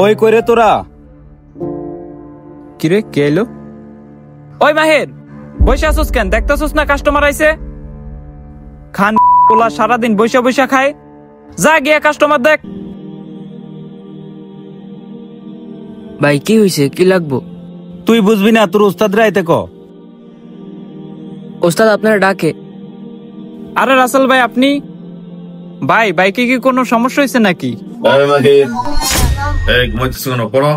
ওই কইরে তোরা কিরে কে এলো? ওই মাহির, বসে আসুস কেন? দেখতেছুস না কাস্টমার আইছে? খান পোলা সারাদিন বৈশা বৈশা খায়। যা গিয়া কাস্টমার দেখ। ভাই কি হইছে, কি লাগবো? তুই বুঝবি না, তোর উস্তাদ রাইতে ক। ওস্তাদ আপনারা ডাকে। আরে রাসেল ভাই, আপনি? ভাই বাইকে কি কোনো সমস্যা হয়েছে নাকি? ঘুমাইতেছ কেন? পড়ো।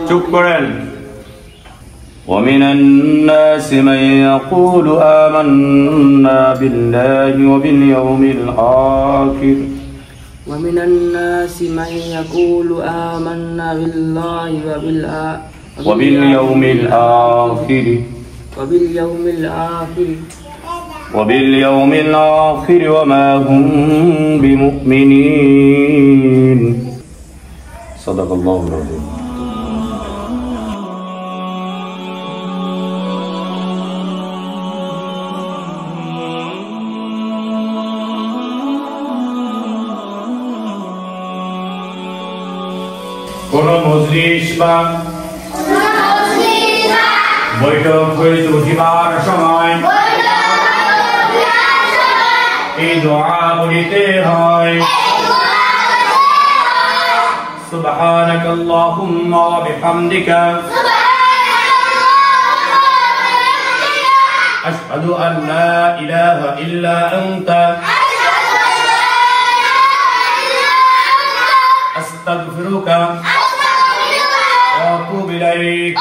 চুপ করেন। ومن الناس من يقول آمنا بالله وباليوم الآخر ومن الناس من يقول آمنا بالله وباليوم الآخر وباليوم الآخر وما هم بمؤمنين صدق الله العظيم কোন মজলিস বা বৈঠক হইতে উঠিবার সময় এই দোয়া বলিতে হয়, সুবহানাকা আল্লাহুম্মা ওয়া বিহামদিকা আশহাদু আন লা ইলাহা ইল্লা আনতা আস্তাগফিরুকা ওয়া আতুবু ইলাইক।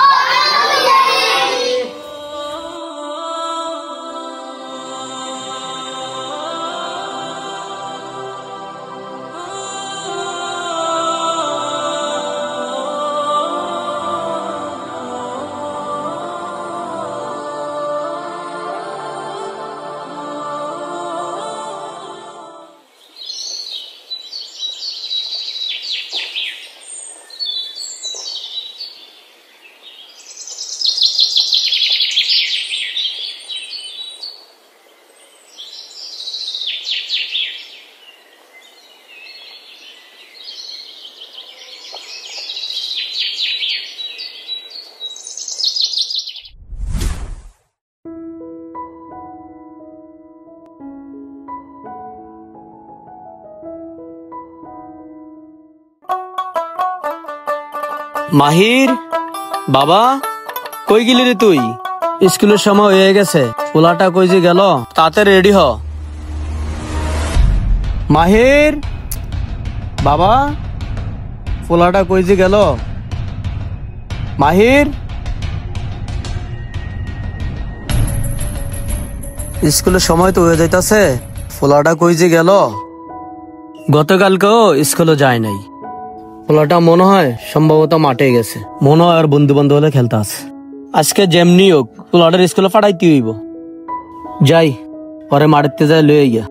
মাহির বাবা, কই গেলি রে তুই? স্কুলের সময় হয়ে গেছে, পোলাটা কই যে গেল? তাতে রেডি হ। মাহির বাবা, পোলাটা কই যে গেল? মাহির, স্কুলের সময় তো হয়ে যাইতাছে, পোলাটা কই যে গেল? গতকালকেও স্কুলে যায় নাই। পোলাটা মনে হয় সম্ভবত মাঠে গেছে, মনে হয় আর বন্ধু বান্ধব হলে খেলতে আছে। আজকে যেমনি হোক পোলাটার স্কুলে পাঠাইতে হইব। যাই, পরে মাঠেতে যাই লয়ে গিয়া।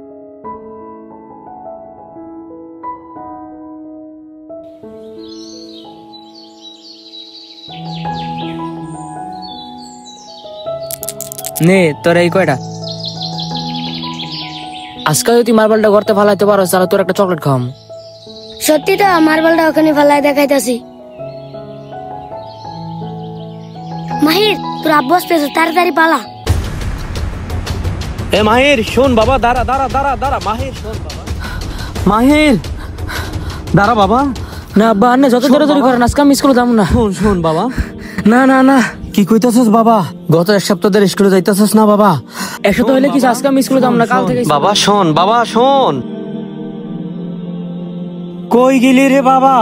নে তোর এই কয়টা। আজকে যদি মার্বেলটা করতে ফালাইতে পারো তাহলে তোর একটা চকলেট খাওয়াম। সত্যি তো মার্বেলটা ওখানে ফেলাই দেখাইতাছি। মাহির তোর আব্বু আসতেছে, তাড়াতাড়ি পালা। এ মাহির শোন বাবা, দাঁড়া দাঁড়া দাঁড়া দাঁড়া। মাহির শোন বাবা, মাহির দাঁড়া বাবা। না আব্বা আন্নে যত দৌড়াদৌড়ি করেন আজকে আমি স্কুলে যাবো না। শোন শোন বাবা। না না না কি কইতাছস বাবা? গত এক সপ্তাহ ধরে স্কুলে যাইতাছস না বাবা? একশো তো হইলে কিছু, আজকে আমি স্কুলে যাবো না, কাল থেকে বাবা শোন, বাবা শোন। কই গেলি রে বাবা?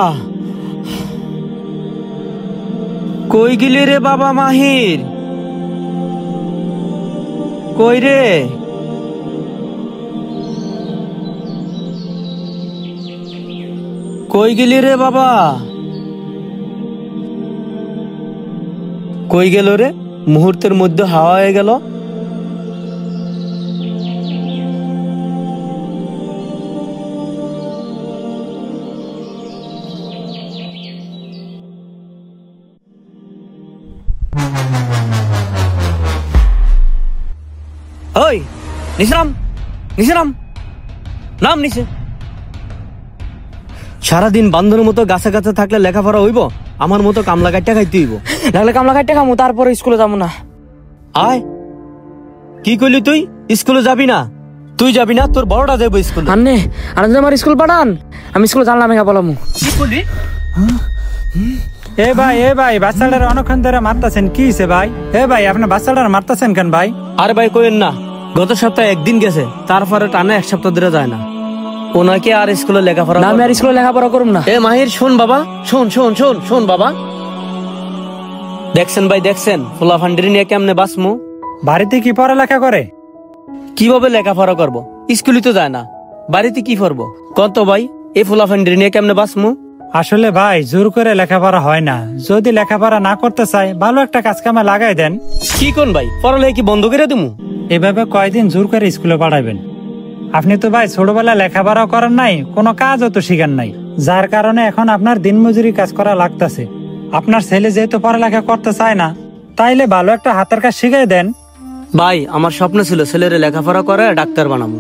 কই গেলি রে বাবা মাহির? কই রে? কই গেলি রে বাবা? কই গেল রে? মুহূর্তের মধ্যে হাওয়া হয়ে গেল। ওই নিশরাম, নিশরাম নাম নিচে। সারাদিন বান্ধবের মতো গাছে গাছে থাকলে লেখাপড়া হইব? আমার মতো কামলা কাটটা খাইতে হইব। লাগলে কামলা কাটতে খামু, তারপরে স্কুলে যাবো না। আয়, কি কইলি তুই? স্কুলে যাবি না? তুই যাবি না, তোর বড়টা যাইব স্কুলে। আন্নে আর যদি আমার স্কুল পাঠান, আমি স্কুলে জানলাম একা বলামু। কি করলি? এ ভাই বাচ্চাটার অনেকক্ষণ ধরে মারতাছেন, কি হইছে ভাই? এ ভাই আপনি বাচ্চাটার মারতাছেন কেন ভাই? আরে ভাই কইেন না, গত সপ্তাহে একদিন গেছে, তারপরে টানা এক সপ্তাহ ধরে যায় না। ওনাকে আর স্কুলে লেখাপড়া না আমি আর স্কুলে লেখাপড়া করুম না। এ মাহির শোন বাবা, শোন শোন শোন শোন বাবা। দেখছেন ভাই, দেখছেন ফুলা ফান্ডি নিয়ে কেমনে বাসমু? বাড়িতে কি পড়ালেখা করে? কিভাবে লেখাপড়া করব? স্কুলে তো যায় না, বাড়িতে কি করবো? কত ভাই এই ফুলা ফান্ডি নিয়ে কেমনে বাসমু? আসলে ভাই জোর করে লেখাপড়া হয় না, যদি লেখাপড়া না করতে চাই ভালো একটা কাজ কামে লাগাই দেন। কি কোন ভাই, পড়ালেখা কি বন্ধ করে দিমু? এভাবে কয়দিন জোর করে স্কুলে পাঠাবেন? আপনি তো ভাই ছোটবেলা লেখাপড়া করেন নাই, কোনো কাজও তো শিখেন নাই, যার কারণে এখন আপনার দিনমজুরি কাজ করা লাগতেছে। আপনার ছেলে যেহেতু পড়ালেখা করতে চায় না, তাইলে ভালো একটা হাতের কাজ শিখাই দেন। ভাই আমার স্বপ্ন ছিল ছেলেরে লেখাপড়া করে ডাক্তার বানাবো।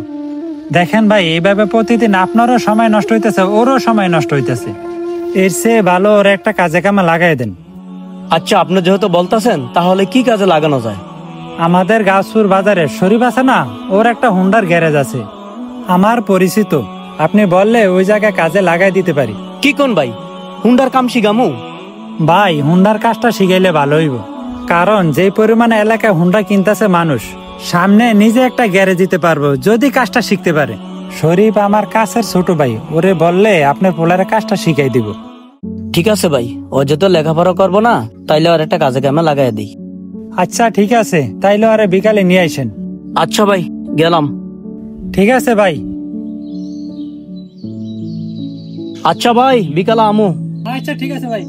দেখেন ভাই এইভাবে প্রতিদিন আপনারও সময় নষ্ট হইতেছে, ওরও সময় নষ্ট হইতেছে। এর চেয়ে ভালো ওর একটা কাজে কামে লাগাই দেন। আচ্ছা আপনি যেহেতু বলতেছেন, তাহলে কি কাজে লাগানো যায়? আমাদের গাছপুর বাজারে শরীফ আছে না, ওর একটা হুন্ডার গ্যারেজ আছে, আমার পরিচিত। আপনি বললে ওই জায়গায় কাজে লাগাই দিতে পারি। কি কোন ভাই, হুন্ডার কাম শিখামু? ভাই হুন্ডার কাজটা শিখাইলে ভালো হইব, কারণ যে পরিমাণে এলাকায় হুন্ডা কিনতেছে মানুষ, সামনে নিজে একটা গ্যারেজ দিতে পারবো যদি কাজটা শিখতে পারে। শরীফ আমার কাছের ছোট ভাই, ওরে বললে আপনার পোলারে কাজটা শিখাই দিব। ঠিক আছে ভাই, ও যেহেতু লেখাপড়া করবো না, তাইলে আর একটা কাজে কামে লাগাই দিই। আচ্ছা ঠিক আছে, তাইলে আরে বিকালে নিয়ে আইসেন। আচ্ছা ভাই গেলাম। ঠিক আছে ভাই। আচ্ছা ভাই বিকালে আমু। আচ্ছা ঠিক আছে ভাই।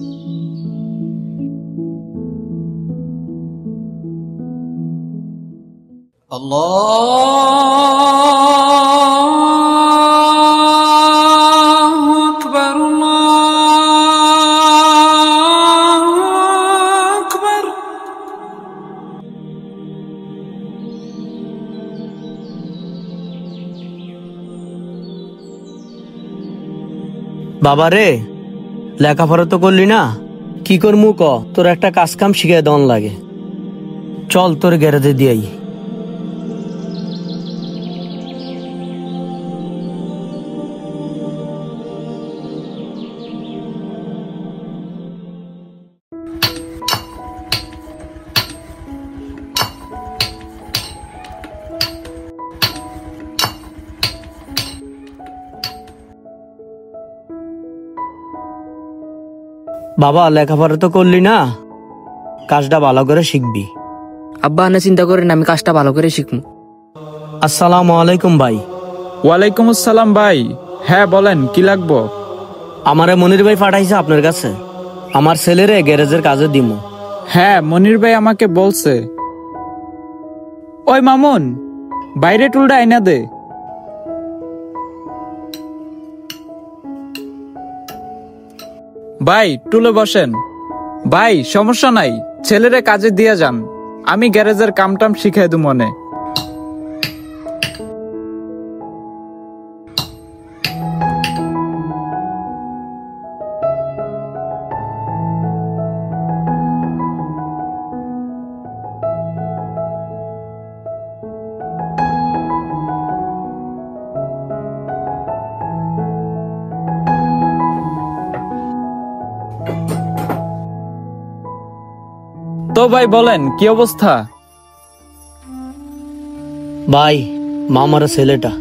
বাবা রে, লেখাপড়া তো করলি না, কি করমু ক? তোর একটা কাজ কাম শিখাই দন লাগে, চল তোর গ্যারেজে দিয়াই। বাবা লেখাপড়া তো করলি না, কাজটা ভালো করে শিখবি। আব্বা আন্নে চিন্তা করেন, আমি কাজটা ভালো করে শিখবো। আসসালামু আলাইকুম ভাই। ওয়ালাইকুম আসসালাম ভাই। হ্যাঁ বলেন কি লাগবো? আমারে মনির ভাই পাঠাইছে আপনার কাছে, আমার ছেলেরে গ্যারেজের কাজে দিমু। হ্যাঁ মনির ভাই আমাকে বলছে। ওই মামুন, বাইরে টুলটা আইনা দে। ভাই টুলে বসেন। ভাই সমস্যা নাই, ছেলেরে কাজে দিয়ে যান। আমি গ্যারেজের কামটাম শিখাই দু মনে। তো ভাই বলেন কি অবস্থা? ভাই মামার ছেলেটা,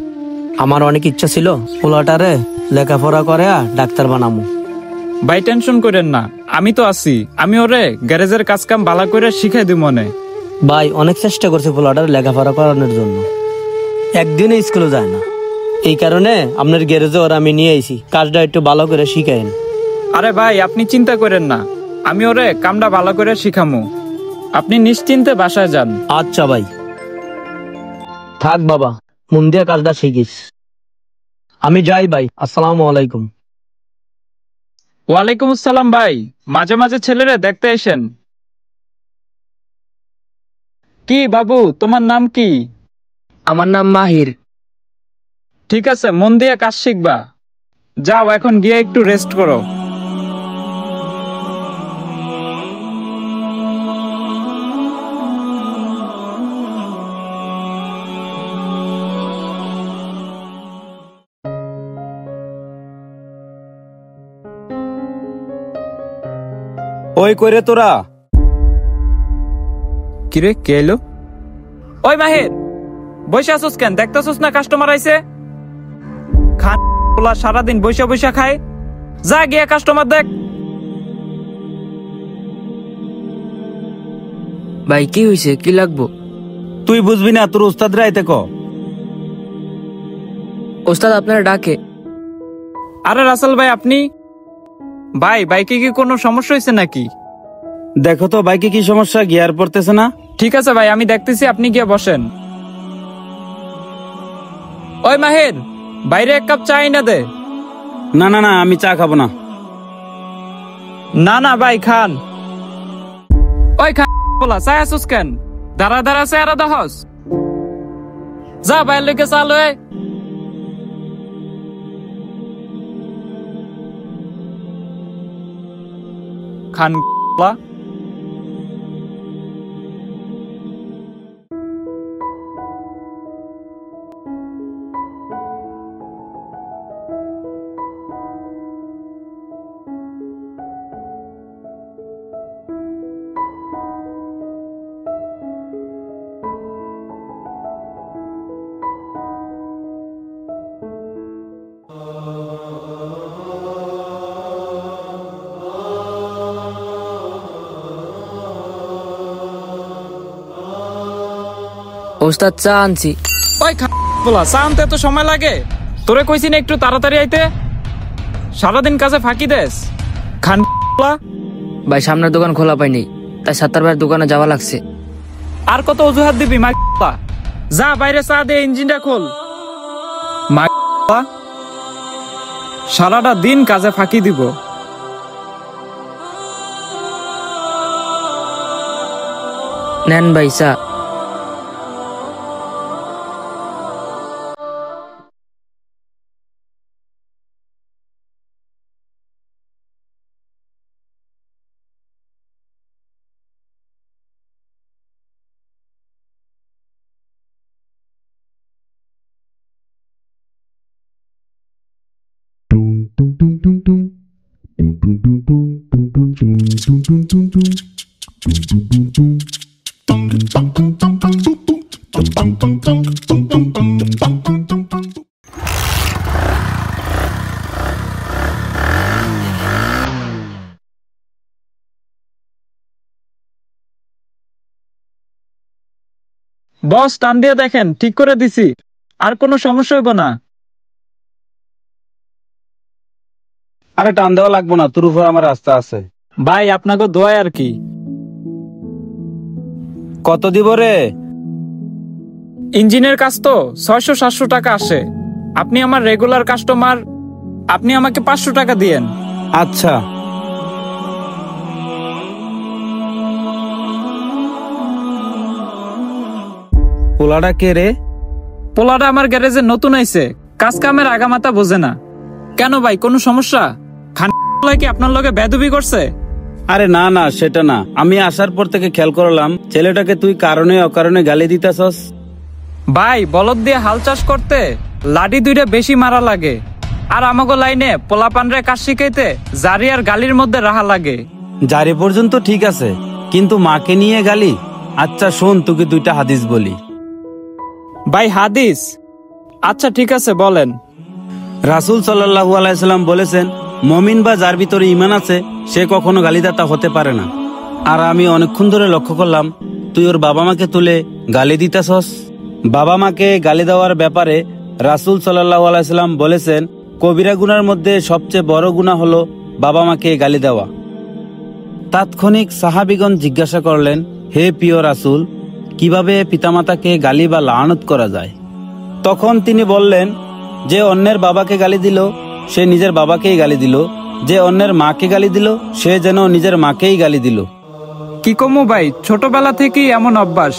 আমার অনেক ইচ্ছা ছিল পোলাটারে লেখাপড়া করে ডাক্তার বানামু। ভাই টেনশন করেন না, আমি তো আছি। আমি ওরে গ্যারেজের কাজ কাম ভালো করে শিখাই দিই মনে। ভাই অনেক চেষ্টা করছে পোলাটারে লেখাপড়া করানোর জন্য, একদিনে স্কুলে যায় না। এই কারণে আপনার গ্যারেজে ওরা আমি নিয়ে আইছি, কাজটা একটু ভালো করে শিখাইন। আরে ভাই আপনি চিন্তা করেন না, আমি ওরে কামটা ভালো করে শিখামু। আপনি নিশ্চিন্তে বাসায় যান। আচ্ছা ভাই, থাক বাবা, মন দিয়ে কাজটা শিখিস। আমি যাই ভাই, আসসালামু আলাইকুম। ওয়ালাইকুম আসসালাম ভাই, মাঝে মাঝে ছেলেরে দেখতে এসেন। কি বাবু, তোমার নাম কি? আমার নাম মাহির। ঠিক আছে, মন দিয়ে কাজ শিখবা। যাও এখন গিয়ে একটু রেস্ট করো। ওই কইরে তোরা কিরে কে এলো? ওই মাহির, বসে আসোস কেন? দেখতেছোস না কাস্টমার আইছে? খান সারাদিন বৈশা বৈশা খায়। যা গিয়া কাস্টমার দেখ। ভাই কি হয়েছে, কি লাগবো? তুই বুঝবি না, তোর উস্তাদ রাইতে ক। ওস্তাদ আপনারা ডাকে। আরে রাসেল ভাই আপনি? ভাই বাইকে কি কোনো সমস্যা হয়েছে নাকি? দেখো তো বাইকে কি সমস্যা, গিয়ার পড়তেছে না। ঠিক আছে ভাই, আমি দেখতেছি, আপনি গিয়ে বসেন। ওই মাহির, বাইরে এক কাপ চা এনে দে। না না না, আমি চা খাবো না। না না ভাই খান। ওই খান বলা চা আসুস কেন? দাঁড়া দাঁড়া চেহারা দহস। যা বাইর লেগে চা লয়ে। খান বলা। ওস্তাদ চা আনছি। ওই খান বলা চা আনতে এত সময় লাগে? তোরে কইছি না একটু তাড়াতাড়ি আইতে? সারাদিন কাজে ফাঁকি দেস। খান বলা। ভাই সামনের দোকান খোলা পাইনি, তাই সাত্তার ভাইয়ের দোকানে যাওয়া লাগছে। আর কত অজুহাত দিবি মা? যা বাইরে চা দিয়ে ইঞ্জিনটা খোল। মা সারাটা দিন কাজে ফাঁকি দিব। নেন ভাই চা। বস টান দিয়ে দেখেন, ঠিক করে দিছি, আর কোনো সমস্যা হইব না। আরে টান দেওয়া লাগবো না, তোর উপর আমার রাস্তা আছে। ভাই আপনাকে দোয়াই আর কি। কত দিব রে? ইঞ্জিনের কাজ তো 600-700 টাকা আসে। আপনি আমার রেগুলার কাস্টমার, আপনি আমাকে 500 টাকা দিয়েন। আচ্ছা পোলাটা কে রে? পোলাটা আমার গ্যারেজে নতুন আইছে, কাজ কামের আগামাতা বোঝে না। কেন ভাই, কোনো সমস্যা? খান কি আপনার লগে বেদবি করছে? আরে না না, সেটা না। আমি আসার পর থেকে খেয়াল করলাম ছেলেটাকে তুই কারণে অকারণে গালি দিতেছস। ভাই, বলদ দিয়ে হাল চাষ করতে লাঠি দুইটা বেশি মারা লাগে, আর আমাগো লাইনে পোলাপানরে কাজ শিখাইতে জারি আর গালির মধ্যে রাহা লাগে। জারি পর্যন্ত ঠিক আছে, কিন্তু মাকে নিয়ে গালি? আচ্ছা শোন, তোকে দুইটা হাদিস বলি। ভাই হাদিস? আচ্ছা ঠিক আছে, বলেন। রাসূল সাল্লাল্লাহু আলাইহি সাল্লাম বলেছেন, মুমিন বা যার ভিতরে ঈমান আছে সে কখনো গালিদাতা হতে পারে না। আর আমি অনেকক্ষণ ধরে লক্ষ্য করলাম তুই ওর বাবা মাকে তুলে গালি দিতেছস। বাবা মাকে গালি দেওয়ার ব্যাপারে রাসূল সাল্লাল্লাহু আলাইহি সাল্লাম বলেছেন, কবিরা গুনার মধ্যে সবচেয়ে বড় গুনাহ হলো বাবা মাকে গালি দেওয়া। তাৎক্ষণিক সাহাবীগণ জিজ্ঞাসা করলেন, হে প্রিয় রাসূল, কিভাবে পিতামাতাকে গালি বা লানত করা যায়? তখন তিনি বললেন, যে অন্যের বাবাকে গালি দিল সে নিজের বাবাকেই গালি দিল, যে অন্যের মাকে গালি দিল সে যেন নিজের মাকেই গালি দিল। কি কমু ভাই, ছোটবেলা থেকেই এমন অভ্যাস।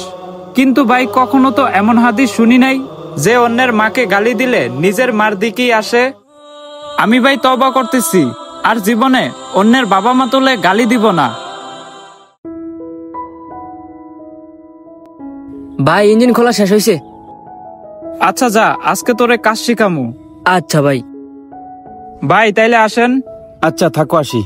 কিন্তু ভাই, কখনো তো এমন হাদিস শুনি নাই যে অন্যের মাকে গালি দিলে নিজের মার দিকেই আসে। আমি ভাই তওবা করতেছি, আর জীবনে অন্যের বাবা মা তুলে গালি দিব না। ভাই, ইঞ্জিন খোলা শেষ হয়েছে। আচ্ছা যা, আজকে তোরে কাজ শিখামু। আচ্ছা ভাই। ভাই তাইলে আসেন। আচ্ছা থাকো, আসি।